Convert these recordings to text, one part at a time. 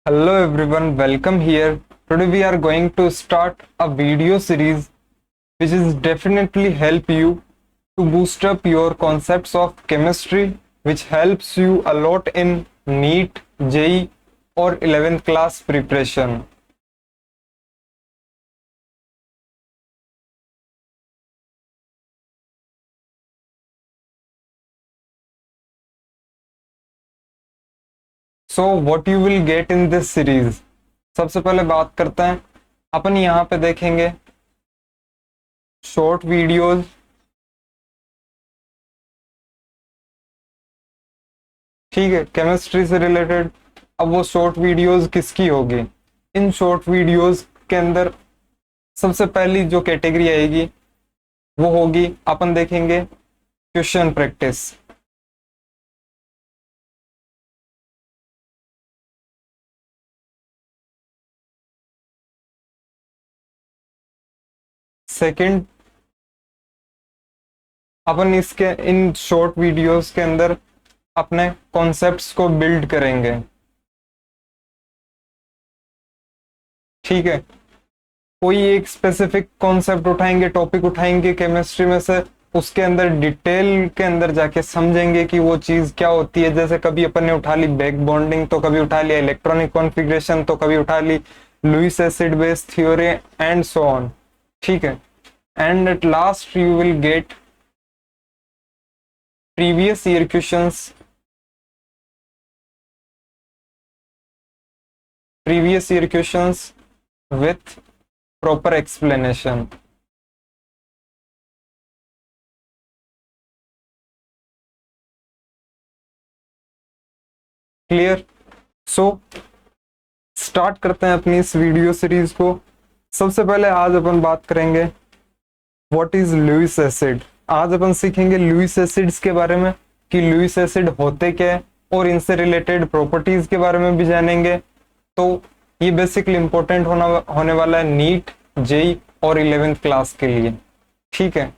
Hello everyone, welcome here. Today we are going to start a video series which is definitely help you to boost up your concepts of chemistry, which helps you a lot in NEET, JEE or 11th class preparation. So what you will get in this series? सबसे पहले बात करते हैं, अपन यहाँ पे देखेंगे short videos, ठीक है, केमिस्ट्री से रिलेटेड। अब वो शॉर्ट वीडियोस किसकी होगी? इन शॉर्ट वीडियोस के अंदर सबसे पहली जो कैटेगरी आएगी वो होगी, अपन देखेंगे क्वेश्चन प्रैक्टिस। सेकंड, अपन इसके इन शॉर्ट वीडियोस के अंदर अपने कॉन्सेप्ट्स को बिल्ड करेंगे, ठीक है। कोई एक स्पेसिफिक कॉन्सेप्ट उठाएंगे, टॉपिक उठाएंगे केमिस्ट्री में से, उसके अंदर डिटेल के अंदर जाके समझेंगे कि वो चीज क्या होती है। जैसे कभी अपन ने उठा ली बैक बॉन्डिंग, तो कभी उठा लिया इलेक्ट्रॉनिक कॉन्फ़िगरेशन, तो कभी उठा ली Lewis acid base theory and so on, ठीक है। And at last you will get previous year questions, with proper explanation. Clear? So start करते हैं अपनी इस वीडियो सीरीज को। सबसे पहले आज अपन बात करेंगे व्हाट इज लुईस एसिड। आज अपन सीखेंगे लुईस एसिड्स के बारे में कि लुईस एसिड होते क्या है, और इनसे रिलेटेड प्रॉपर्टीज के बारे में भी जानेंगे। तो ये बेसिकली इंपॉर्टेंट होने वाला है नीट, जेई और 11th क्लास के लिए, ठीक है।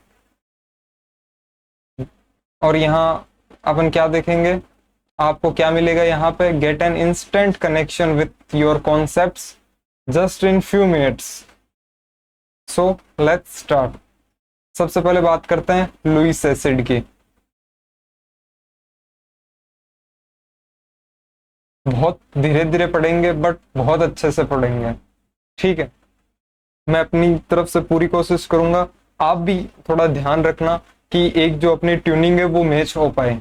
और यहाँ अपन क्या देखेंगे, आपको क्या मिलेगा यहाँ पे, get an instant connection with your concepts just in few minutes. So let's start. सबसे पहले बात करते हैं लुईस एसिड की। बहुत धीरे धीरे पढ़ेंगे बट बहुत अच्छे से पढ़ेंगे, ठीक है। मैं अपनी तरफ से पूरी कोशिश करूंगा, आप भी थोड़ा ध्यान रखना कि एक जो अपनी ट्यूनिंग है वो मैच हो पाए,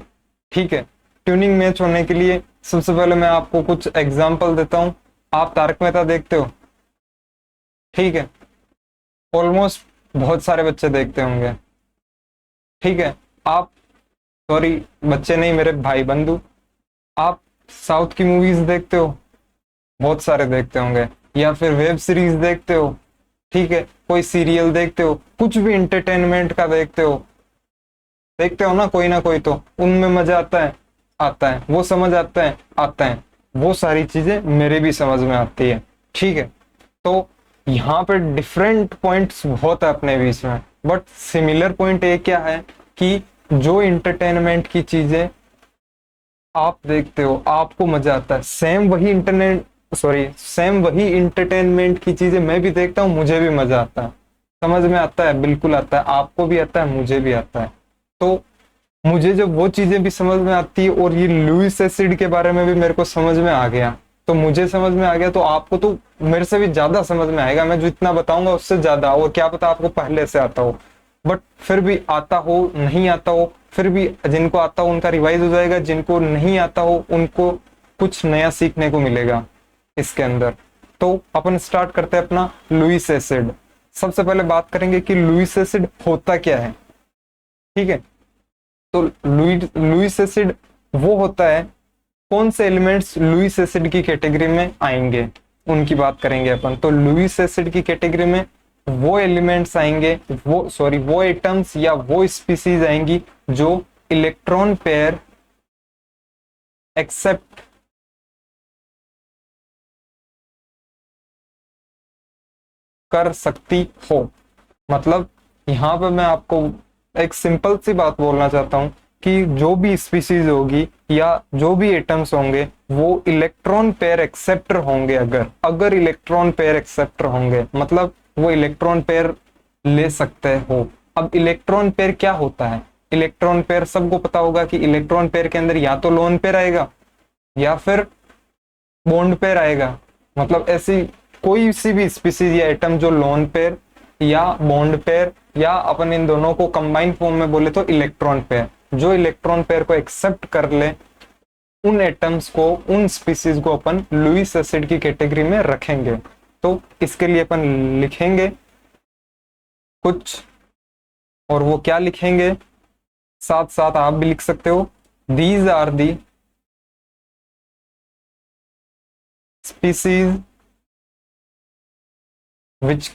ठीक है। ट्यूनिंग मैच होने के लिए सबसे पहले मैं आपको कुछ एग्जांपल देता हूं। आप तारक मेहता देखते हो, ठीक है, ऑलमोस्ट बहुत सारे बच्चे देखते होंगे, ठीक है। आप, सॉरी बच्चे नहीं, मेरे भाई बंधु, आप साउथ की मूवीज देखते हो, बहुत सारे देखते होंगे, या फिर वेब सीरीज देखते हो, ठीक है, कोई सीरियल देखते हो, कुछ भी इंटरटेनमेंट का देखते हो ना कोई, तो उनमें मजा आता है, वो समझ आता है, वो सारी चीजें मेरे भी समझ में आती है, ठीक है। तो यहाँ पे डिफरेंट पॉइंट्स बहुत है अपने बीच में, बट सिमिलर पॉइंट एक क्या है कि जो इंटरटेनमेंट की चीजें आप देखते हो, आपको मजा आता है, सेम वही इंटरटेनमेंट की चीजें मैं भी देखता हूँ, मुझे भी मजा आता है, समझ में आता है, बिल्कुल आता है, आपको भी आता है, मुझे भी आता है। तो मुझे जब वो चीजें भी समझ में आती है और ये लुईस एसिड के बारे में भी मेरे को समझ में आ गया, तो मुझे समझ में आ गया, तो आपको तो मेरे से भी ज्यादा समझ में आएगा। मैं जो इतना बताऊंगा उससे ज्यादा, और क्या पता आपको पहले से आता हो, बट फिर भी आता हो नहीं आता हो, फिर भी जिनको आता हो उनका रिवाइज हो जाएगा, जिनको नहीं आता हो उनको कुछ नया सीखने को मिलेगा इसके अंदर। तो अपन स्टार्ट करते हैं अपना लुईस एसिड। सबसे पहले बात करेंगे कि लुईस एसिड होता क्या है, ठीक है। तो लुईस एसिड वो होता है, कौन से एलिमेंट्स लुईस एसिड की कैटेगरी में आएंगे उनकी बात करेंगे अपन। तो लुईस एसिड की कैटेगरी में वो एलिमेंट्स आएंगे, वो एटम्स या वो स्पीसीज आएंगी जो इलेक्ट्रॉन पेयर एक्सेप्ट कर सकती हो। मतलब यहाँ पे मैं आपको एक सिंपल सी बात बोलना चाहता हूँ कि जो भी स्पीसीज होगी या जो भी एटम्स होंगे वो इलेक्ट्रॉन पेयर एक्सेप्टर होंगे। अगर इलेक्ट्रॉन पेयर एक्सेप्टर होंगे मतलब वो इलेक्ट्रॉन पेयर ले सकते हो। अब इलेक्ट्रॉन पेयर क्या होता है? इलेक्ट्रॉन पेयर सबको पता होगा कि इलेक्ट्रॉन पेयर के अंदर या तो लोन पेयर आएगा या फिर बॉन्ड पेयर आएगा। मतलब ऐसी कोई सी भी स्पीसीज या एटम जो लोन पेयर या बॉन्ड पेयर या अपन इन दोनों को कंबाइन फॉर्म में बोले तो इलेक्ट्रॉन पेयर, जो इलेक्ट्रॉन पेयर को एक्सेप्ट कर ले उन एटम्स को, उन स्पीसीज को अपन लुईस एसिड की कैटेगरी में रखेंगे। तो इसके लिए अपन लिखेंगे कुछ, और वो क्या लिखेंगे साथ साथ आप भी लिख सकते हो। These are the species which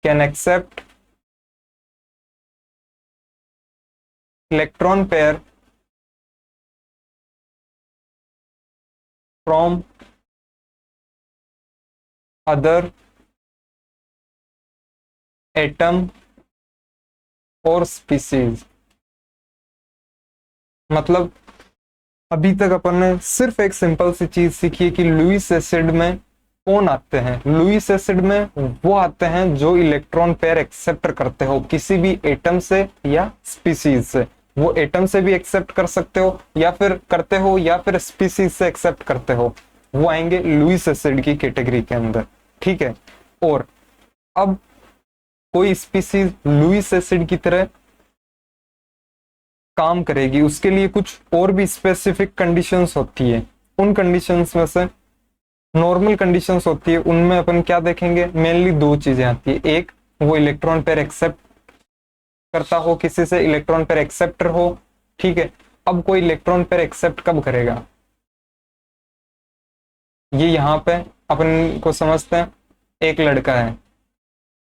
can accept electron pair from other atom or species। मतलब अभी तक अपन ने सिर्फ एक सिंपल सी चीज सीखी है कि लुईस एसिड में कौन आते हैं। लुईस एसिड में वो आते हैं जो इलेक्ट्रॉन पेयर एक्सेप्ट करते हो किसी भी एटम से या स्पीसीज से। वो एटम से भी एक्सेप्ट कर सकते हो या फिर करते हो या फिर स्पीसीज से एक्सेप्ट करते हो, वो आएंगे लुईस एसिड की कैटेगरी के अंदर। ठीक है। और अब कोई स्पीसीज लुईस एसिड की तरह काम करेगी उसके लिए कुछ और भी स्पेसिफिक कंडीशंस होती है। उन कंडीशंस में से नॉर्मल कंडीशंस होती है, उनमें अपन क्या देखेंगे, मेनली दो चीजें आती है। एक, वो इलेक्ट्रॉन पेयर एक्सेप्ट करता हो किसी से, इलेक्ट्रॉन पेयर एक्सेप्टर हो। ठीक है। अब कोई इलेक्ट्रॉन पेयर एक्सेप्ट कब करेगा, ये यहां पे अपन को समझते हैं। एक लड़का है,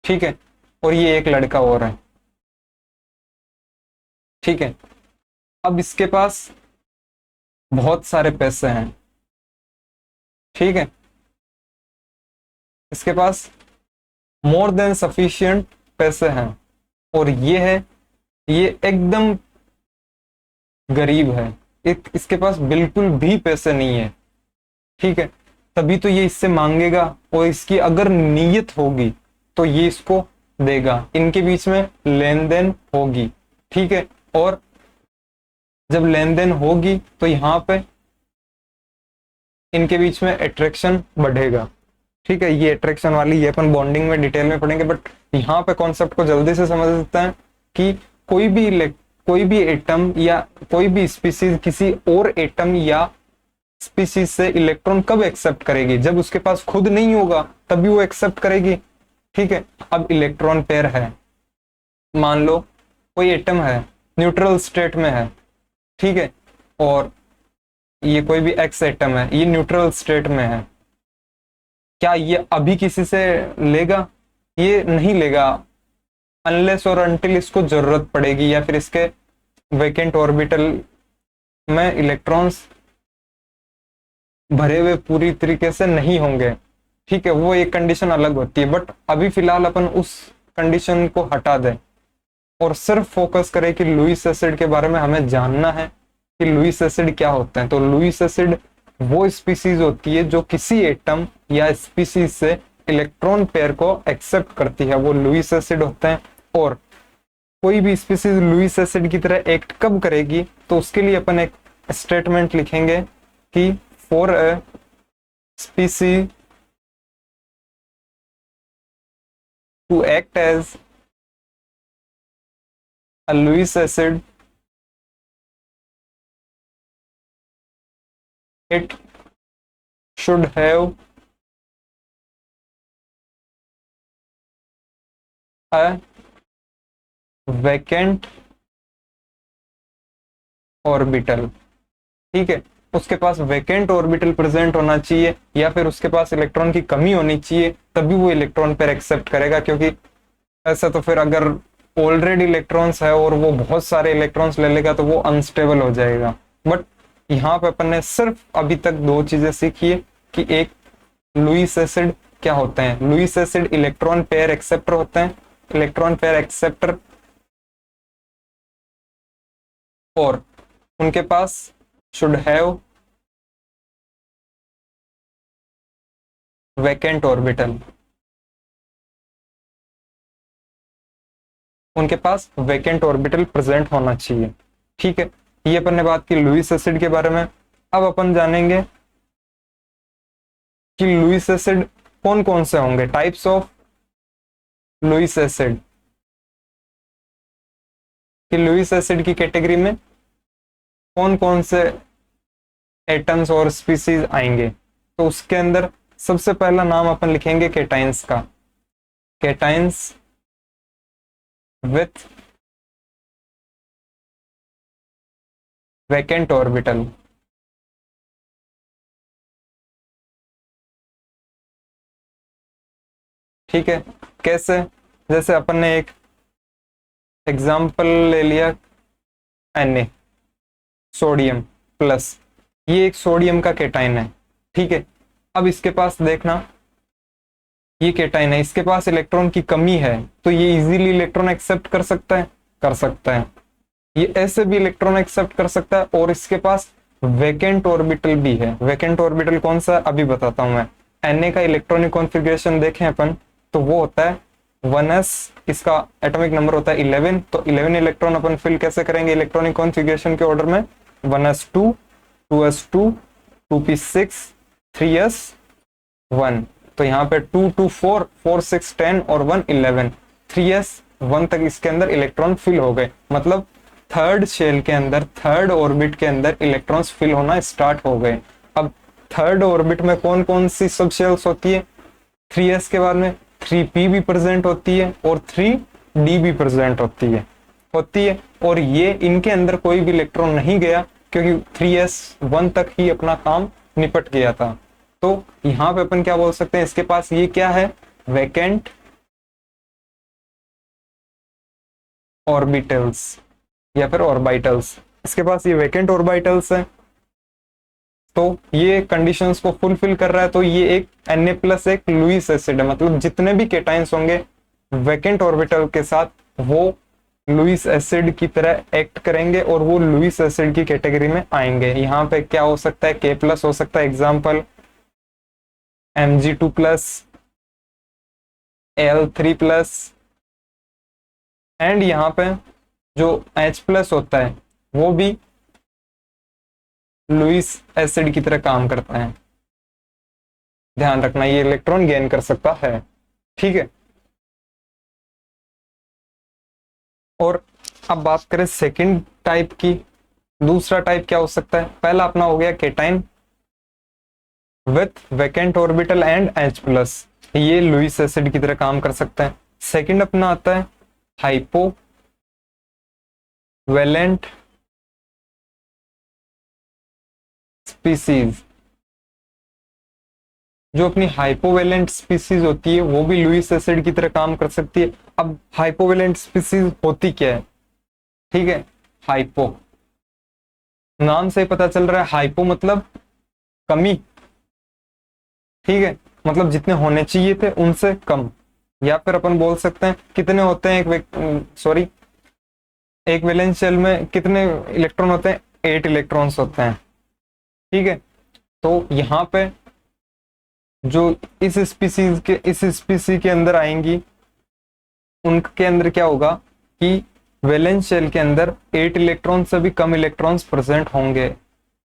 ठीक है, और ये एक लड़का और है। ठीक है। अब इसके पास बहुत सारे पैसे हैं। ठीक है। इसके पास मोर देन सफिशिएंट पैसे हैं और ये एकदम गरीब है। इसके पास बिल्कुल भी पैसे नहीं है। ठीक है। तभी तो ये इससे मांगेगा और इसकी अगर नीयत होगी तो ये इसको देगा। इनके बीच में लेन देन होगी। ठीक है। और जब लेन देन होगी तो यहाँ पे इनके बीच में अट्रैक्शन बढ़ेगा। ठीक है। ये अट्रैक्शन वाली ये अपन बॉन्डिंग में डिटेल में पढ़ेंगे, बट यहाँ पे कॉन्सेप्ट को जल्दी से समझ सकते हैं कि कोई भी एटम या कोई भी स्पीसीज किसी और एटम या स्पीसीज से इलेक्ट्रॉन कब एक्सेप्ट करेगी, जब उसके पास खुद नहीं होगा तभी वो एक्सेप्ट करेगी। ठीक है। अब इलेक्ट्रॉन पेयर है, मान लो कोई एटम है न्यूट्रल स्टेट में है। ठीक है। और ये कोई भी एक्स एटम है, ये न्यूट्रल स्टेट में है। क्या ये अभी किसी से लेगा? ये नहीं लेगा अनलेस और अनटिल इसको जरूरत पड़ेगी या फिर इसके वैकेंट ऑर्बिटल में इलेक्ट्रॉन्स भरे हुए पूरी तरीके से नहीं होंगे। ठीक है। वो एक कंडीशन अलग होती है, बट अभी फिलहाल अपन उस कंडीशन को हटा दें और सिर्फ फोकस करें कि लुईस एसिड के बारे में हमें जानना है कि लुईस एसिड क्या होता है। तो लुईस एसिड वो स्पीसीज होती है जो किसी एटम या स्पीसीज से इलेक्ट्रॉन पेयर को एक्सेप्ट करती है, वो लुईस एसिड होते हैं। और कोई भी स्पीसीज लुईस एसिड की तरह एक्ट कब करेगी, तो उसके लिए अपन एक स्टेटमेंट लिखेंगे कि for a species to act as a Lewis acid it should have a vacant orbital। ठीक है। उसके पास वैकेंट ऑर्बिटल प्रेजेंट होना चाहिए या फिर उसके पास इलेक्ट्रॉन की कमी होनी चाहिए, तभी वो इलेक्ट्रॉन पेयर एक्सेप्ट करेगा। क्योंकि ऐसा तो फिर अगर ऑलरेडी इलेक्ट्रॉन्स है और वो बहुत सारे इलेक्ट्रॉन्स ले लेगा तो वो अनस्टेबल हो जाएगा। बट यहाँ पे अपन ने सिर्फ अभी तक दो चीजें सीखी है कि एक, लुईस एसिड क्या होते हैं। Lewis acid electron pair acceptor होते हैं। इलेक्ट्रॉन पेयर एक्सेप्टर और उनके पास शुड हैव वैकेंट ऑर्बिटल, उनके पास वैकेंट ऑर्बिटल प्रेजेंट होना चाहिए। ठीक है, ये अपन ने बात की लुईस एसिड के बारे में। अब अपन जानेंगे कि लुईस एसिड कौन कौन से होंगे, टाइप्स ऑफ लुईस एसिड, कि लुईस एसिड की कैटेगरी में कौन कौन से एटम्स और स्पीसीज आएंगे। तो उसके अंदर सबसे पहला नाम अपन लिखेंगे केटाइंस का, केटाइंस विथ वैकेंट ऑर्बिटल। ठीक है, कैसे, जैसे अपन ने एक एग्जाम्पल ले लिया Na, सोडियम प्लस, ये एक सोडियम का केटाइन है। ठीक है, अब इसके पास देखना, ये केटाइन है, इसके पास इलेक्ट्रॉन की कमी है, तो ये इजीली इलेक्ट्रॉन एक्सेप्ट कर सकता है, कर सकता है। ये ऐसे भी इलेक्ट्रॉन एक्सेप्ट कर सकता है, और इसके पास वैकेंट ऑर्बिटल भी है। वैकेंट ऑर्बिटल कौन सा, अभी बताता हूं मैं। Na का इलेक्ट्रॉनिक कॉन्फ़िगरेशन देखें अपन, तो वो होता है 1s, इसका एटॉमिक नंबर होता है 11, तो 11 इलेक्ट्रॉन अपन फिल कैसे करेंगे इलेक्ट्रॉनिक कॉन्फ़िगरेशन के ऑर्डर में, 1s2, 2s2, 2p6, 3s1। तो यहाँ पे 2 2 4 4 6 10 और 1 11, 3s1 तक इसके अंदर इलेक्ट्रॉन फिल हो गए। मतलब थर्ड शेल के अंदर, थर्ड ऑर्बिट के अंदर इलेक्ट्रॉन्स फिल होना स्टार्ट हो गए। अब थर्ड ऑर्बिट में कौन कौन सी सब शेल्स होती है, 3s के बाद में 3p भी प्रेजेंट होती है और 3d भी प्रेजेंट होती है। और ये इनके अंदर कोई भी इलेक्ट्रॉन नहीं गया, क्योंकि 3s1 तक ही अपना काम निपट गया था। तो यहां पे अपन क्या बोल सकते हैं, इसके पास ये क्या है, वैकेंट ऑर्बिटल्स या फिर ऑर्बिटल्स, इसके पास ये वैकेंट ऑर्बिटल्स है। तो ये कंडीशंस को फुलफिल कर रहा है, तो ये एक Na+ एक लुईस एसिड है। मतलब जितने भी केटाइंस होंगे वैकेंट ऑर्बिटल के साथ, वो लुईस एसिड की तरह एक्ट करेंगे और वो लुईस एसिड की कैटेगरी में आएंगे। यहाँ पे क्या हो सकता है, K+ हो सकता है, एग्जाम्पल Mg2+, Al3+, एंड यहाँ पे जो H+ होता है वो भी लुईस एसिड की तरह काम करता है। ध्यान रखना, ये इलेक्ट्रॉन गेन कर सकता है। ठीक है, और अब बात करें सेकंड टाइप की। दूसरा टाइप क्या हो सकता है, पहला अपना हो गया cation with vacant orbital and H+, ये लुईस एसिड की तरह काम कर सकता है। सेकंड अपना आता है हाइपो वैलेंट स्पीसीज। जो अपनी हाइपोवेलेंट स्पीसीज होती है वो भी लुईस एसिड की तरह काम कर सकती है। अब हाइपोवेलेंट स्पीसीज होती क्या है, ठीक है, हाइपो, नाम से ही पता चल रहा है, हाइपो मतलब कमी। ठीक है, मतलब जितने होने चाहिए थे उनसे कम, या फिर अपन बोल सकते हैं कितने होते हैं एक वैलेंस शेल में कितने इलेक्ट्रॉन होते हैं, 8 इलेक्ट्रॉन्स होते हैं। ठीक है, तो यहाँ पे जो इस स्पीसीज के अंदर आएंगी, उनके अंदर क्या होगा कि वैलेंस शेल के अंदर 8 इलेक्ट्रॉन से भी कम इलेक्ट्रॉन्स प्रेजेंट होंगे।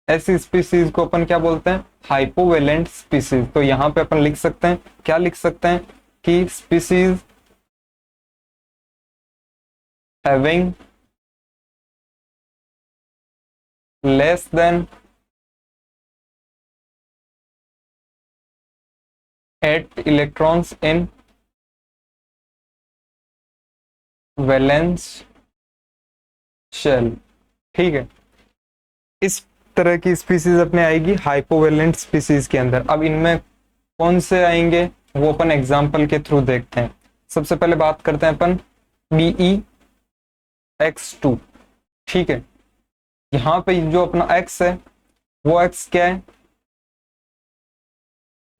ऐसी स्पीसीज को अपन क्या बोलते हैं, हाइपोवेलेंट स्पीसीज। तो यहाँ पे अपन लिख सकते हैं, क्या लिख सकते हैं कि species having less than 8 electrons in valence shell. ठीक है, इस तरह की स्पीसीज अपने आएगी हाइपोवेलेंट स्पीसीज के अंदर। अब इनमें कौन से आएंगे वो अपन एग्जाम्पल के थ्रू देखते हैं। सबसे पहले बात करते हैं अपन BeX2। ठीक है, यहां पे जो अपना X है वो X क्या है,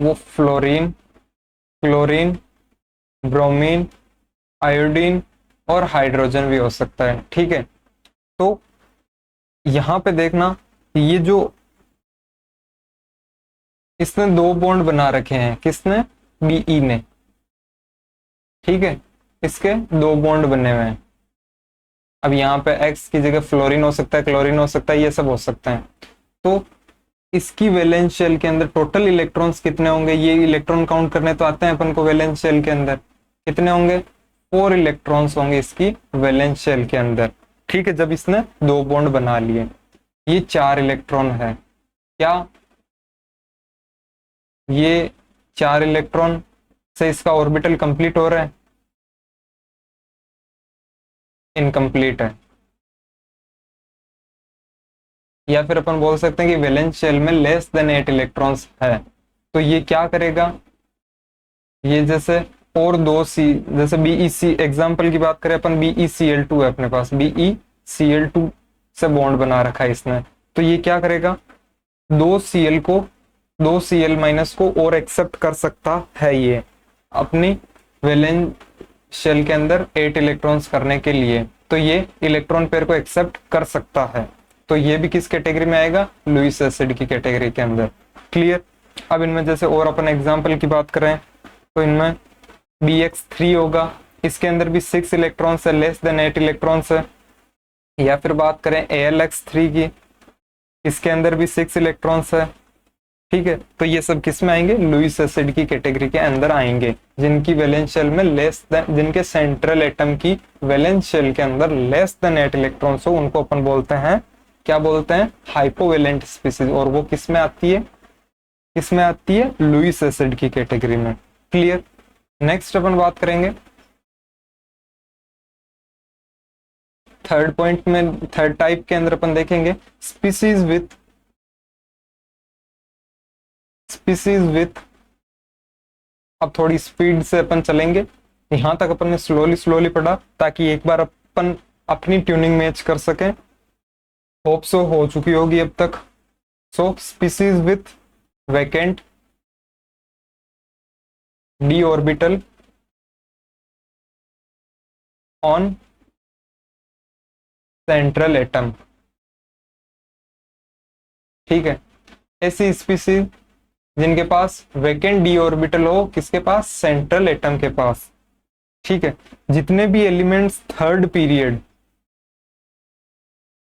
वो फ्लोरीन, क्लोरीन, ब्रोमीन, आयोडीन और हाइड्रोजन भी हो सकता है। ठीक है, तो यहां पे देखना, ये जो इसने 2 बॉन्ड बना रखे हैं, किसने, बीई ने, ठीक है, इसके 2 बॉन्ड बने हुए हैं। अब यहाँ पे एक्स की जगह फ्लोरीन हो सकता है, क्लोरीन हो सकता है, ये सब हो सकते हैं। तो इसकी वैलेंस शेल के अंदर टोटल इलेक्ट्रॉन्स कितने होंगे, ये इलेक्ट्रॉन काउंट करने तो आते हैं अपन को वैलेंस शेल के अंदर, कितने होंगे, 4 इलेक्ट्रॉन्स होंगे इसकी वैलेंस शेल के अंदर, ठीक है, जब इसने 2 बॉन्ड बना लिए। ये 4 इलेक्ट्रॉन है, क्या ये 4 इलेक्ट्रॉन से इसका ऑर्बिटल कंप्लीट हो रहा है, इनकम्प्लीट है। या फिर अपन बोल सकते हैं कि वैलेंस शेल में लेस देन 8 इलेक्ट्रॉन्स है, तो ये क्या करेगा, ये जैसे और 2 सी, जैसे BeC एग्जांपल की बात करें अपन, BeCl2 है अपने पास, BeCl2 से बॉन्ड बना रखा है इसने, तो ये क्या करेगा, 2 Cl को और एक्सेप्ट कर सकता है ये अपनी वैलेंस शेल के अंदर 8 इलेक्ट्रॉन्स करने के लिए, तो ये इलेक्ट्रॉन पेयर को एक्सेप्ट कर सकता है। तो ये भी किस कैटेगरी में आएगा, लुईस एसिड की कैटेगरी के अंदर। क्लियर। अब इनमें जैसे और अपन एग्जांपल की बात करें तो इनमें BX3 होगा, इसके अंदर भी 6 इलेक्ट्रॉन्स है, लेस देन 8 इलेक्ट्रॉन्स है। या फिर बात करें ALX3 की, इसके अंदर भी 6 इलेक्ट्रॉन्स है, ठीक है। तो ये सब किस में आएंगे, लुईस एसिड की कैटेगरी के अंदर आएंगे, जिनकी वैलेंस शेल में लेस देन, जिनके सेंट्रल एटम की वैलेंस शेल के अंदर लेस देन 8 इलेक्ट्रॉन्स हो, उनको अपन बोलते हैं, क्या बोलते हैं, हाइपोवेलेंट स्पीसीज। और वो किस में आती है, किस में आती है, लुईस एसिड की कैटेगरी में। क्लियर। नेक्स्ट अपन बात करेंगे थर्ड पॉइंट में, थर्ड टाइप के अंदर अपन देखेंगे स्पीसीज विथ, अब थोड़ी स्पीड से अपन चलेंगे, यहां तक अपन ने स्लोली पढ़ा ताकि एक बार अपन अपनी ट्यूनिंग मैच कर सके, होप सो हो चुकी होगी अब तक। So species with vacant d orbital on central atom, ठीक है। ऐसी स्पीसीज जिनके पास वैकेंट d ऑर्बिटल हो, किसके पास, सेंट्रल एटम के पास, ठीक है। जितने भी एलिमेंट्स थर्ड पीरियड,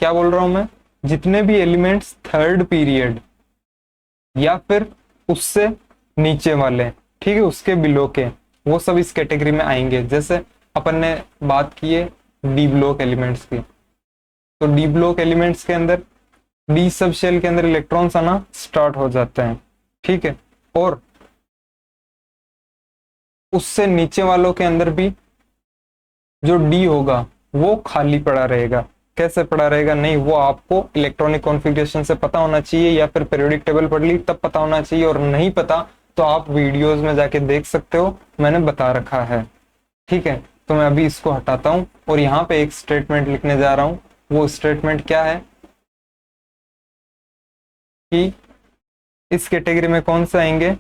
क्या बोल रहा हूं मैं, जितने भी एलिमेंट्स थर्ड पीरियड या फिर उससे नीचे वाले, ठीक है, उसके बिलो के, वो सब इस कैटेगरी में आएंगे। जैसे अपन ने बात की है डी ब्लॉक एलिमेंट्स की, तो डी ब्लॉक एलिमेंट्स के अंदर डी सब शेल के अंदर इलेक्ट्रॉन्स आना स्टार्ट हो जाते हैं, ठीक है। और उससे नीचे वालों के अंदर भी जो डी होगा वो खाली पड़ा रहेगा। कैसे पड़ा रहेगा, नहीं, वो आपको इलेक्ट्रॉनिक कॉन्फ़िगरेशन से पता होना चाहिए, या फिर पीरियोडिक टेबल पढ़ ली तब पता होना चाहिए, और नहीं पता तो आप वीडियोस में जाके देख सकते हो, मैंने बता रखा है, ठीक है। तो मैं अभी इसको हटाता हूं और यहाँ पे एक स्टेटमेंट लिखने जा रहा हूं। वो स्टेटमेंट क्या है कि इस कैटेगरी में कौन से आएंगे,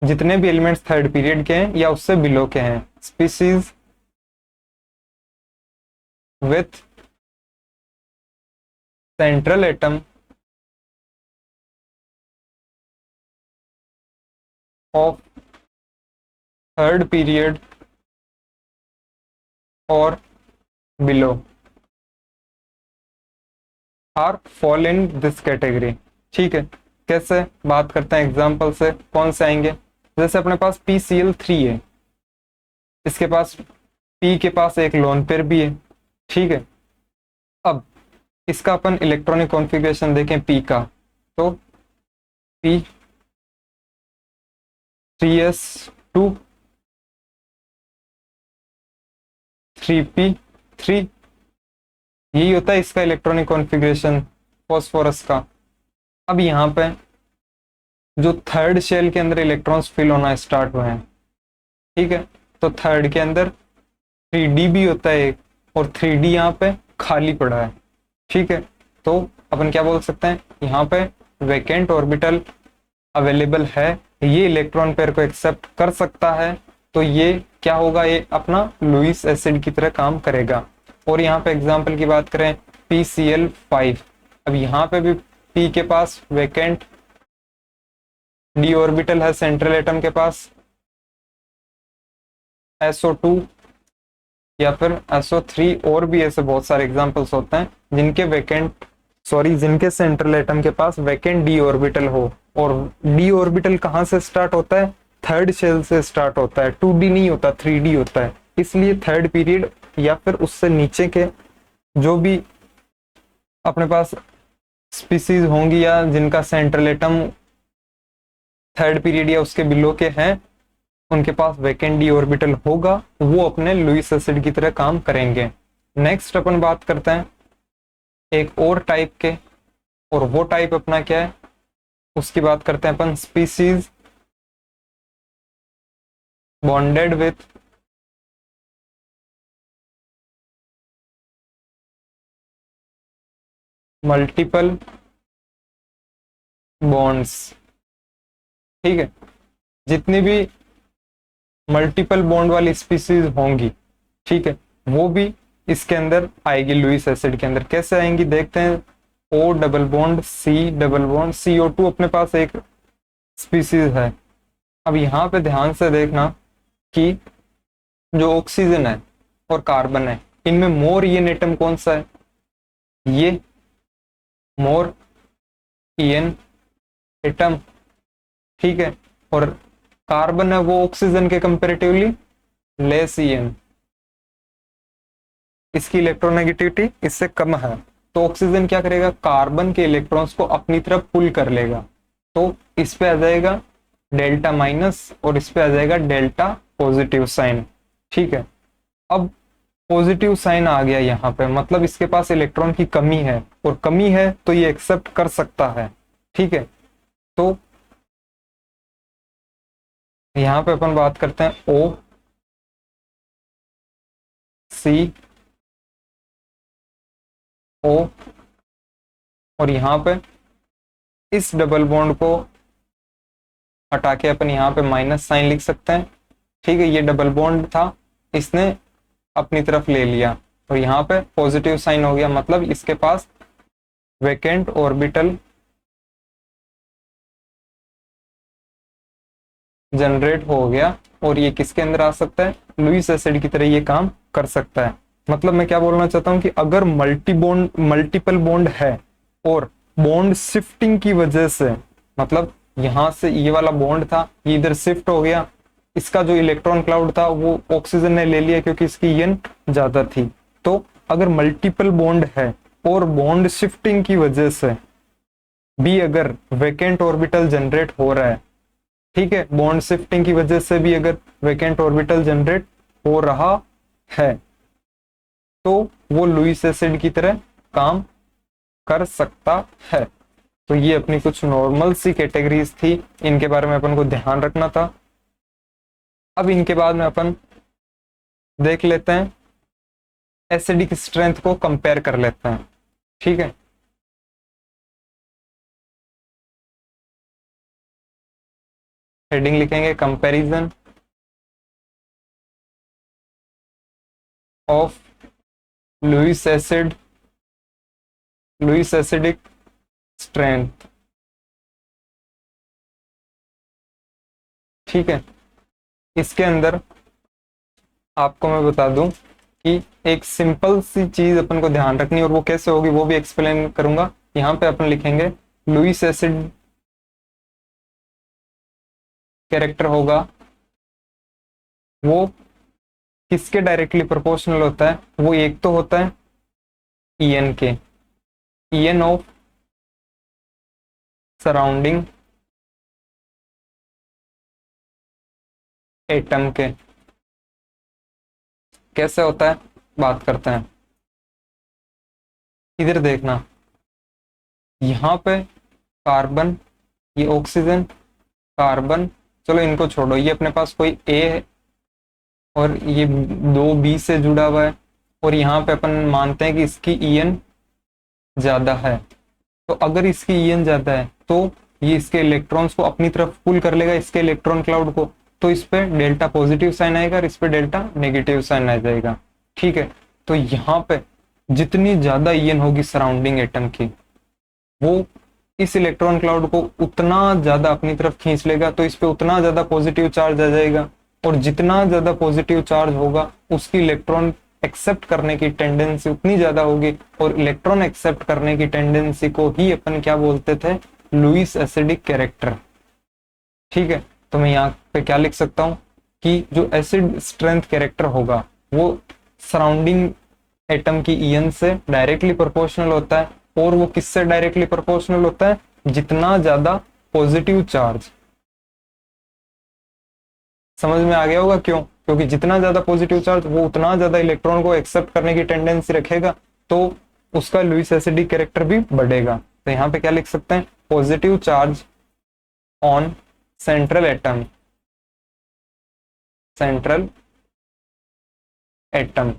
जितने भी एलिमेंट्स थर्ड पीरियड के हैं या उससे बिलो के हैं, species with central atom of third period और below are fall in this category, ठीक है। कैसे बात करते हैं एग्जांपल से, कौन से आएंगे, जैसे अपने पास PCl3 है, इसके पास P के पास एक लोन पेयर भी है, ठीक है। अब इसका अपन इलेक्ट्रॉनिक कॉन्फ़िगरेशन देखें P का, तो P 3s2 3p3, यही होता है इसका इलेक्ट्रॉनिक कॉन्फ़िगरेशन फॉस्फोरस का। अब यहाँ पे जो थर्ड शेल के अंदर इलेक्ट्रॉन्स फिल होना स्टार्ट हुए हैं, ठीक है, तो थर्ड के अंदर 3d भी होता है और 3d यहाँ पे खाली पड़ा है, ठीक है। तो अपन क्या बोल सकते हैं, यहाँ पे वैकेंट ऑर्बिटल अवेलेबल है, ये इलेक्ट्रॉन पेयर को एक्सेप्ट कर सकता है, तो ये क्या होगा, ये अपना लुईस एसिड की तरह काम करेगा। और यहाँ पे एग्जांपल की बात करें PCl5, अब यहाँ पे भी p के पास वैकेंट d ऑर्बिटल है सेंट्रल एटम के पास, SO2 या फिर SO3, और भी ऐसे बहुत सारे एग्जांपल्स होते हैं जिनके सेंट्रल एटम के पास वैकेंट d ऑर्बिटल हो। और d ऑर्बिटल कहाँ से स्टार्ट होता है? थर्ड शेल से स्टार्ट होता है, 2d नहीं होता, 3d होता है। इसलिए थर्ड पीरियड या फिर उससे नीचे के जो भी अपने पास स्पीसीज होंगी या जिनका सेंट्रल एटम थर्ड पीरियड या उसके बिलो के हैं, उनके पास वैकेंट d ऑर्बिटल होगा, वो अपने लुईस एसिड की तरह काम करेंगे। नेक्स्ट अपन बात करते हैं एक और टाइप के, और वो टाइप अपना क्या है उसकी बात करते हैं अपन, species bonded with multiple bonds. ठीक है, जितनी भी मल्टीपल बॉन्ड वाली स्पीसीज होंगी, ठीक है, वो भी इसके अंदर आएगी लुईस एसिड के अंदर। कैसे आएंगी देखते हैं। O double bond C double bond CO2 अपने पास एक स्पीसीज है। अब यहाँ पे ध्यान से देखना कि जो ऑक्सीजन है और कार्बन है, इनमें मोर ईएन एटम कौन सा है? ये मोर ईएन एटम, ठीक है। और कार्बन है वो ऑक्सीजन के कंपेरेटिवली लेस ईएन, इसकी इलेक्ट्रोनेगेटिविटी इससे कम है। तो ऑक्सीजन क्या करेगा? कार्बन के इलेक्ट्रॉन्स को अपनी तरफ पुल कर लेगा। तो इस पे आ जाएगा डेल्टा माइनस और इस पे आ जाएगा डेल्टा पॉजिटिव साइन। ठीक है, अब पॉजिटिव साइन आ गया यहाँ पे, मतलब इसके पास इलेक्ट्रॉन की कमी है, और कमी है तो ये एक्सेप्ट कर सकता है। ठीक है, तो यहाँ पे अपन बात करते हैं O C O, और यहाँ पे इस डबल बॉन्ड को हटा के अपन यहाँ पे माइनस साइन लिख सकते हैं। ठीक है, ये डबल बॉन्ड था, इसने अपनी तरफ ले लिया, और यहाँ पे पॉजिटिव साइन हो गया, मतलब इसके पास वैकेंट ऑर्बिटल जनरेट हो गया, और ये किसके अंदर आ सकता है? लुईस एसिड की तरह ये काम कर सकता है। मतलब मैं क्या बोलना चाहता हूँ कि अगर मल्टीपल बॉन्ड है और बॉन्ड शिफ्टिंग की वजह से, मतलब यहाँ से ये वाला बॉन्ड था, ये इधर शिफ्ट हो गया, इसका जो इलेक्ट्रॉन क्लाउड था वो ऑक्सीजन ने ले लिया क्योंकि इसकी ईएन ज्यादा थी। तो अगर मल्टीपल बॉन्ड है और बॉन्ड शिफ्टिंग की वजह से भी अगर वैकेंट ऑर्बिटल जनरेट हो रहा है, ठीक है, बॉन्ड शिफ्टिंग की वजह से भी अगर वैकेंट ऑर्बिटल जनरेट हो रहा है, तो वो लुईस एसिड की तरह काम कर सकता है। तो ये अपनी कुछ नॉर्मल सी कैटेगरीज थी, इनके बारे में अपन को ध्यान रखना था। अब इनके बाद में अपन देख लेते हैं, एसिडिक स्ट्रेंथ को कंपेयर कर लेते हैं। ठीक है, हेडिंग लिखेंगे comparison of Lewis acidic strength. ठीक है, इसके अंदर आपको मैं बता दूं कि एक सिंपल सी चीज अपन को ध्यान रखनी, और वो कैसे होगी वो भी एक्सप्लेन करूंगा। यहाँ पे अपन लिखेंगे लुईस एसिड कैरेक्टर होगा वो किसके डायरेक्टली प्रोपोर्शनल होता है? वो एक तो होता है ईएन के, ईएन ऑफ सराउंडिंग एटम के। कैसे होता है बात करते हैं। इधर देखना, यहाँ पे कार्बन, ये ऑक्सीजन, कार्बन, चलो इनको छोड़ो, ये अपने पास कोई ए है और ये दो बी से जुड़ा हुआ है, और यहाँ पे अपन मानते हैं कि इसकी ईएन ज्यादा है। तो अगर इसकी ईएन ज्यादा है तो ये इसके इलेक्ट्रॉन्स को अपनी तरफ पुल कर लेगा, इसके इलेक्ट्रॉन क्लाउड को, तो इस पे डेल्टा पॉजिटिव साइन आएगा और इस पे डेल्टा नेगेटिव साइन आ जाएगा। ठीक है, तो यहाँ पे जितनी ज्यादा ईएन होगी सराउंडिंग एटम की, वो इस इलेक्ट्रॉन क्लाउड को उतना ज्यादा अपनी तरफ खींच लेगा, तो इस पे उतना ज्यादा पॉजिटिव चार्ज आ जाएगा, और जितना ज्यादा पॉजिटिव चार्ज होगा उसकी इलेक्ट्रॉन एक्सेप्ट करने की टेंडेंसी उतनी ज्यादा होगी, और इलेक्ट्रॉन एक्सेप्ट करने की टेंडेंसी को ही अपन क्या बोलते थे, लुईस एसिडिक कैरेक्टर। ठीक है, तो मैं यहाँ पे क्या लिख सकता हूँ कि जो एसिड स्ट्रेंथ कैरेक्टर होगा वो सराउंडिंग एटम की ईएन से डायरेक्टली प्रोपोर्शनल होता है, और वो किससे डायरेक्टली प्रोपोर्शनल होता है, जितना ज्यादा पॉजिटिव चार्ज। समझ में आ गया होगा क्यों, क्योंकि जितना ज्यादा पॉजिटिव चार्ज वो उतना ज्यादा इलेक्ट्रॉन को एक्सेप्ट करने की टेंडेंसी रखेगा, तो उसका लुईस एसिडिक कैरेक्टर भी बढ़ेगा। तो यहाँ पे क्या लिख सकते हैं, positive charge on central atom, central atom.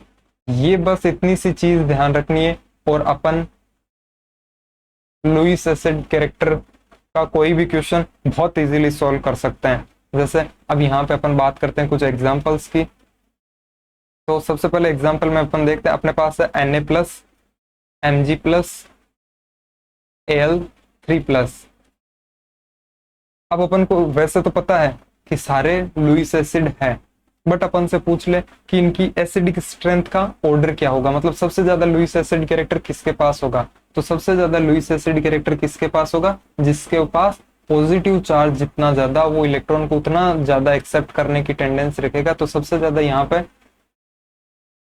ये बस इतनी सी चीज ध्यान रखनी है, और अपन लुईस एसिड कैरेक्टर का कोई भी क्वेश्चन बहुत इजीली सॉल्व कर सकते हैं। जैसे अब यहाँ पे अपन बात करते हैं कुछ एग्जांपल्स की। तो सबसे पहले एग्जांपल में अपन देखते हैं, अपने पास है Na plus, Mg plus, Al3 plus. अब अपन को वैसे तो पता है कि सारे लुईस एसिड है, बट अपन से पूछ ले कि इनकी एसिडिक स्ट्रेंथ का ऑर्डर क्या होगा, मतलब सबसे ज्यादा लुईस एसिड कैरेक्टर किसके पास होगा। तो सबसे ज्यादा लुईस एसिड कैरेक्टर किसके पास होगा, जिसके पास पॉजिटिव चार्ज जितना ज्यादा वो इलेक्ट्रॉन को उतना ज्यादा एक्सेप्ट करने की टेंडेंसी रखेगा। तो सबसे ज्यादा यहाँ पे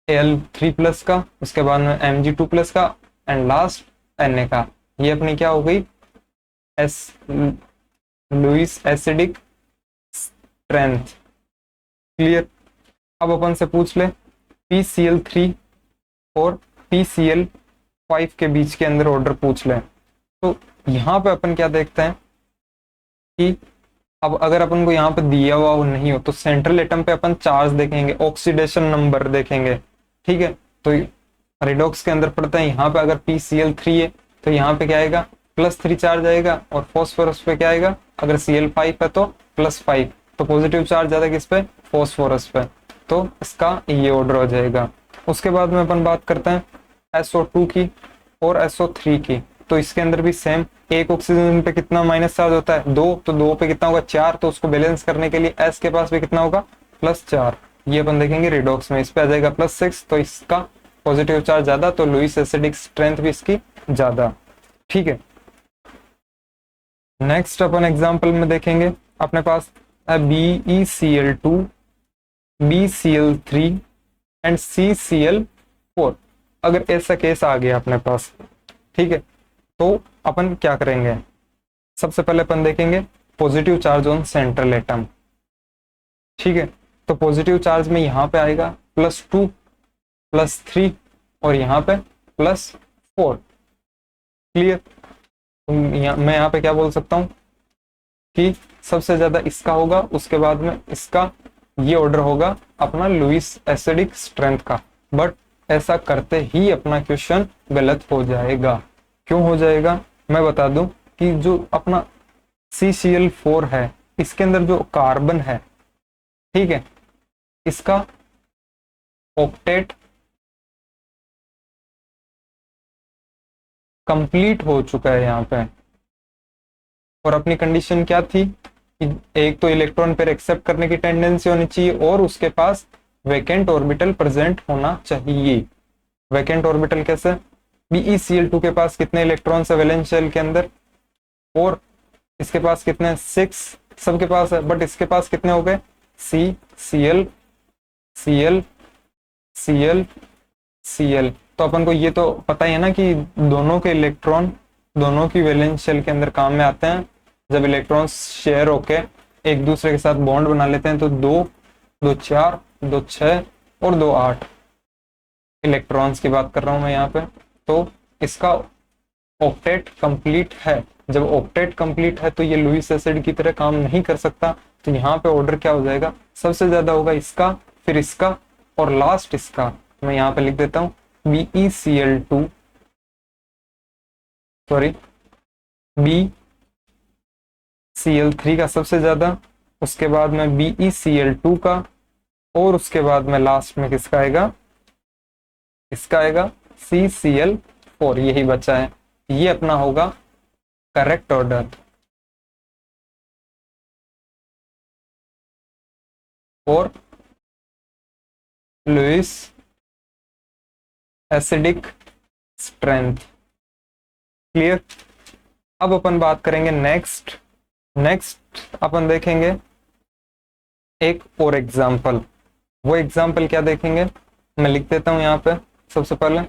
Al3 प्लस का, उसके बाद में Mg2 प्लस का, एंड लास्ट Na का। ये अपनी क्या हो गई, as Lewis acidic strength. Clear. अब अपन से पूछ ले PCl3 और PCl5 के बीच के अंदर ऑर्डर पूछ ले। तो यहाँ पे अपन क्या देखते हैं कि अब अगर अपन को यहाँ पे दिया हुआ नहीं हो तो सेंट्रल एटम पे अपन चार्ज देखेंगे, ऑक्सीडेशन नंबर देखेंगे। ठीक है, तो रिडॉक्स के अंदर पड़ता है, यहाँ पे अगर PCl3 है तो यहाँ पे क्या आएगा, +3 चार्ज आएगा, और फॉस्फोरस पे क्या आएगा, अगर Cl5 है तो +5। तो पॉजिटिव चार्ज ज्यादा किस पे, फॉस्फोरस पे, तो इसका ये ऑर्डर हो जाएगा। उसके बाद में अपन बात करते हैं SO2 की और SO3 की। तो इसके अंदर भी सेम, एक ऑक्सीजन पे कितना माइनस चार्ज होता है, 2, तो 2 पे कितना होगा, 4। तो उसको बैलेंस करने के लिए S के पास भी कितना होगा, +4। ये अपन देखेंगे रिडॉक्स में, इस पे आ जाएगा +6, तो इसका पॉजिटिव चार्ज ज्यादा, तो लुईस एसिडिक स्ट्रेंथ भी इसकी ज्यादा। ठीक है, नेक्स्ट अपन एग्जांपल में देखेंगे, अपने पास है BeCl2, BCl3 एंड CCl4। अगर ऐसा केस आ गया अपने पास, ठीक है, तो अपन क्या करेंगे, सबसे पहले अपन देखेंगे positive charge on central atom. ठीक है, तो पॉजिटिव चार्ज में यहाँ पे आएगा +2, +3, और यहाँ पे +4। क्लियर। मैं यहाँ पे क्या बोल सकता हूँ कि सबसे ज्यादा इसका होगा, उसके बाद में इसका, ये ऑर्डर होगा अपना लुईस एसिडिक स्ट्रेंथ का। बट ऐसा करते ही अपना क्वेश्चन गलत हो जाएगा। क्यों हो जाएगा, मैं बता दूं कि जो अपना CCl4 है, इसके अंदर जो कार्बन है, ठीक है, इसका ऑक्टेट कंप्लीट हो चुका है यहाँ पे, और अपनी कंडीशन क्या थी कि एक तो इलेक्ट्रॉन पेयर एक्सेप्ट करने की टेंडेंसी होनी चाहिए, और उसके पास वैकेंट ऑर्बिटल प्रेजेंट होना चाहिए। वैकेंट ऑर्बिटल कैसे, BeCl2 के पास कितने इलेक्ट्रॉन्स है वैलेंस शेल के अंदर, और इसके पास कितने, 6 सबके पास है, बट इसके पास कितने हो गए, Cl, Cl, Cl, Cl। तो अपन को ये तो पता ही है ना कि दोनों के इलेक्ट्रॉन दोनों की वैलेंस शेल के अंदर काम में आते हैं। जब इलेक्ट्रॉन्स शेयर होके एक दूसरे के साथ बॉन्ड बना लेते हैं, तो 2, 2, 4, 2, 6 और 2, 8 इलेक्ट्रॉन्स की बात कर रहा हूं मैं यहाँ पे। तो इसका ऑक्टेट कंप्लीट है। जब ऑक्टेट कंप्लीट है तो ये लुईस एसिड की तरह काम नहीं कर सकता। तो यहाँ पे ऑर्डर क्या हो जाएगा, सबसे ज्यादा होगा इसका, फिर इसका, और लास्ट इसका। मैं यहाँ पे लिख देता हूँ BeCl2, सॉरी BCl3 का सबसे ज्यादा, उसके बाद में BeCl2 का, और उसके बाद में लास्ट में किसका आएगा, इसका आएगा CCl4। यही बचा है, ये अपना होगा correct order for Lewis acidic strength. Clear. अब अपन बात करेंगे नेक्स्ट। नेक्स्ट अपन देखेंगे एक और एग्जाम्पल। वो एग्जाम्पल क्या देखेंगे, मैं लिख देता हूं यहां पे सबसे पहले,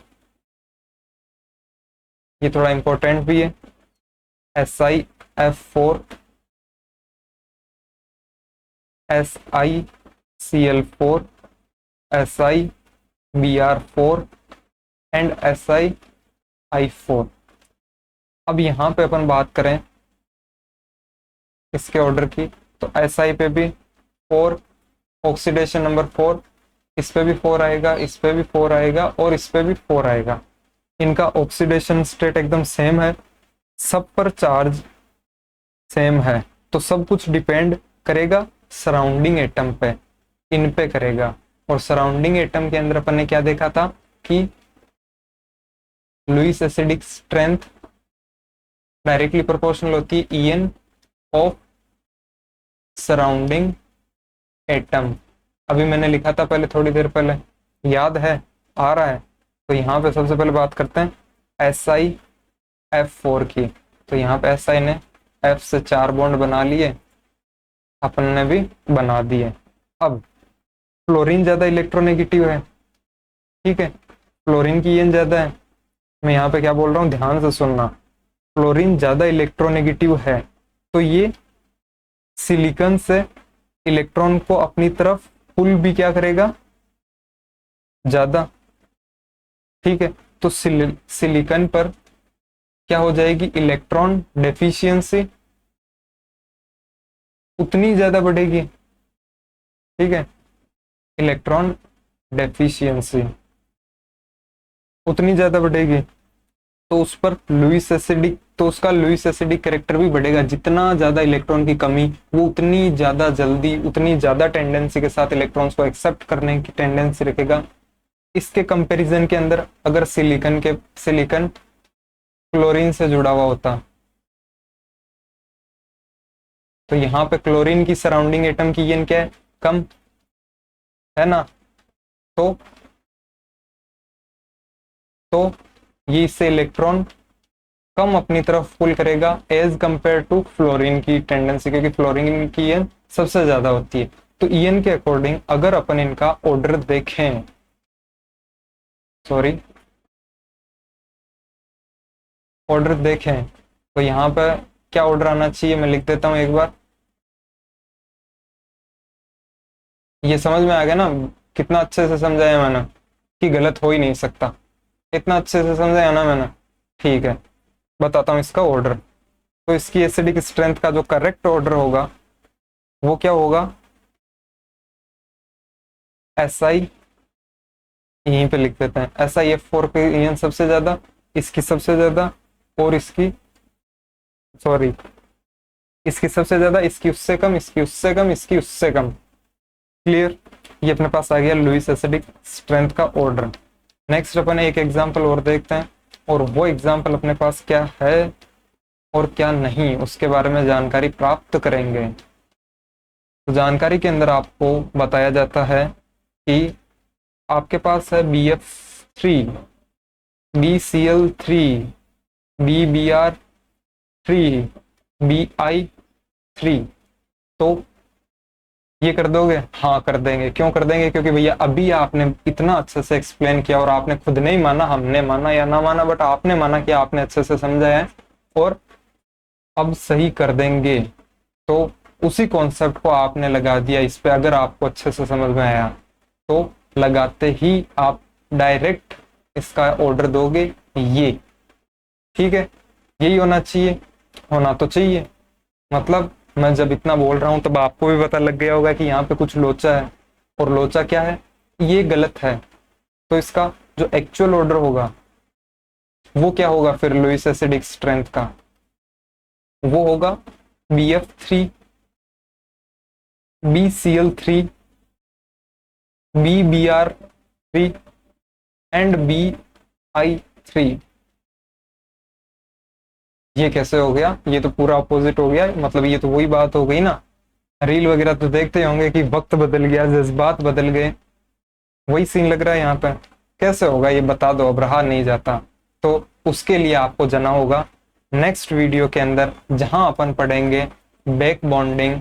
ये थोड़ा इंपॉर्टेंट भी है। SiF4 SiCl4 SiBr4 and SiI4। अब यहां पे अपन बात करें इसके ऑर्डर की, तो Si पे भी 4, ऑक्सीडेशन नंबर 4, इस पे भी 4 आएगा, इस पे भी 4 आएगा और इस पे भी 4 आएगा। इनका ऑक्सीडेशन स्टेट एकदम सेम है, सब पर चार्ज सेम है, तो सब कुछ डिपेंड करेगा सराउंडिंग एटम पे, इन पे करेगा। और सराउंडिंग एटम के अंदर अपन ने क्या देखा था कि Lewis acidic strength directly proportional होती है En ऑफ सराउंडिंग एटम। अभी मैंने लिखा था पहले, थोड़ी देर पहले, याद है, आ रहा है? तो यहाँ पे सबसे पहले बात करते हैं SiF4 की। तो यहाँ पे Si ने F से 4 बॉन्ड बना लिए, अपन ने भी बना दिए। अब फ्लोरीन ज्यादा इलेक्ट्रोनेगेटिव है, ठीक है, फ्लोरीन की En ज्यादा है। मैं यहाँ पे क्या बोल रहा हूँ, ध्यान से सुनना। फ्लोरीन ज्यादा इलेक्ट्रोनेगेटिव है, तो ये सिलिकॉन से इलेक्ट्रॉन को अपनी तरफ पुल भी क्या करेगा, ज्यादा। ठीक है, तो सिलिकॉन पर क्या हो जाएगी, इलेक्ट्रॉन डेफिशिएंसी उतनी ज्यादा बढ़ेगी। ठीक है, इलेक्ट्रॉन डेफिशिएंसी उतनी ज्यादा बढ़ेगी, तो उस पर लुईस एसिडिक, तो उसका लुईस एसिडिक कैरेक्टर भी बढ़ेगा। जितना ज्यादा इलेक्ट्रॉन की कमी, वो उतनी ज्यादा जल्दी, उतनी ज्यादा टेंडेंसी के साथ इलेक्ट्रॉन्स को एक्सेप्ट करने की टेंडेंसी रखेगा। इसके कंपैरिजन के अंदर अगर सिलिकॉन क्लोरीन से जुड़ा हुआ होता, तो यहाँ पे क्लोरीन की सराउंडिंग एटम की En क्या है, कम है ना, तो ये इससे इलेक्ट्रॉन कम अपनी तरफ पुल करेगा एज कंपेयर टू फ्लोरीन की टेंडेंसी, क्योंकि फ्लोरीन की En सबसे ज्यादा होती है। तो En के अकॉर्डिंग अगर अपन इनका ऑर्डर देखें, सॉरी, ऑर्डर देखें, तो यहाँ पर क्या ऑर्डर आना चाहिए, मैं लिख देता हूं एक बार। ये समझ में आ गया ना, कितना अच्छे से समझाया मैंने कि गलत हो ही नहीं सकता, इतना अच्छे से समझाया ना मैंने। ठीक है, बताता हूँ इसका ऑर्डर। तो इसकी एसिडिक स्ट्रेंथ का जो करेक्ट ऑर्डर होगा वो क्या होगा, SI, यहीं पे लिख देते हैं SiF4 पे En सबसे ज्यादा, इसकी सबसे ज्यादा, और इसकी, सॉरी, इसकी सबसे ज्यादा, इसकी उससे कम, इसकी उससे कम, इसकी उससे कम। क्लियर, ये अपने पास आ गया लुईस एसिडिक स्ट्रेंथ का ऑर्डर। नेक्स्ट अपन एक एग्जांपल और देखते हैं, और वो एग्जांपल अपने पास क्या है और क्या नहीं, उसके बारे में जानकारी प्राप्त करेंगे। तो जानकारी के अंदर आपको बताया जाता है कि आपके पास है BF3, BCl3, BBr3, BI3। तो ये कर दोगे? हाँ कर देंगे। क्यों कर देंगे? क्योंकि भैया अभी आपने इतना अच्छे से एक्सप्लेन किया, और आपने खुद नहीं माना, हमने माना या ना माना, बट आपने माना कि आपने अच्छे से समझा है, और अब सही कर देंगे। तो उसी कॉन्सेप्ट को आपने लगा दिया इस पे, अगर आपको अच्छे से समझ में आया तो लगाते ही आप डायरेक्ट इसका ऑर्डर दोगे ये। ठीक है, यही होना चाहिए, होना तो चाहिए। मतलब मैं जब इतना बोल रहा हूं तब आपको भी पता लग गया होगा कि यहाँ पे कुछ लोचा है, और लोचा क्या है, ये गलत है। तो इसका जो एक्चुअल ऑर्डर होगा वो क्या होगा फिर लुईस एसिडिक स्ट्रेंथ का, वो होगा BF3, BCl3, BBr3 and BI3। ये कैसे हो गया, ये तो पूरा अपोजिट हो गया, मतलब ये तो वही बात हो गई ना। रील वगैरह तो देखते होंगे कि वक्त बदल गया, जज्बात बदल गए, वही सीन लग रहा है यहाँ पे। कैसे होगा ये बता दो, अब रहा नहीं जाता। तो उसके लिए आपको जाना होगा नेक्स्ट वीडियो के अंदर, जहां अपन पढ़ेंगे बैक बॉन्डिंग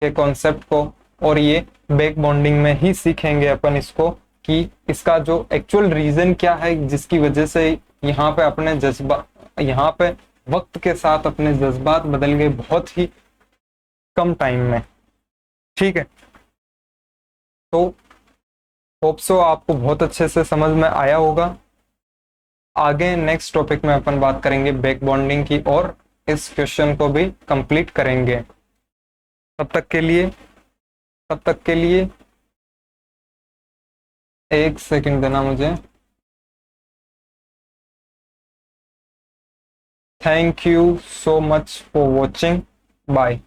के कॉन्सेप्ट को। और ये बैक बॉन्डिंग में ही सीखेंगे अपन इसको कि इसका जो एक्चुअल रीजन क्या है जिसकी वजह से यहाँ पे अपने जज्बा, यहाँ पे वक्त के साथ अपने जज्बात बदल गए बहुत ही कम टाइम में। ठीक है, तो होप सो आपको बहुत अच्छे से समझ में आया होगा। आगे नेक्स्ट टॉपिक में अपन बात करेंगे बैक बॉन्डिंग की, और इस क्वेश्चन को भी कंप्लीट करेंगे। तब तक के लिए, तब तक के लिए एक सेकंड देना मुझे। Thank you so much for watching, bye.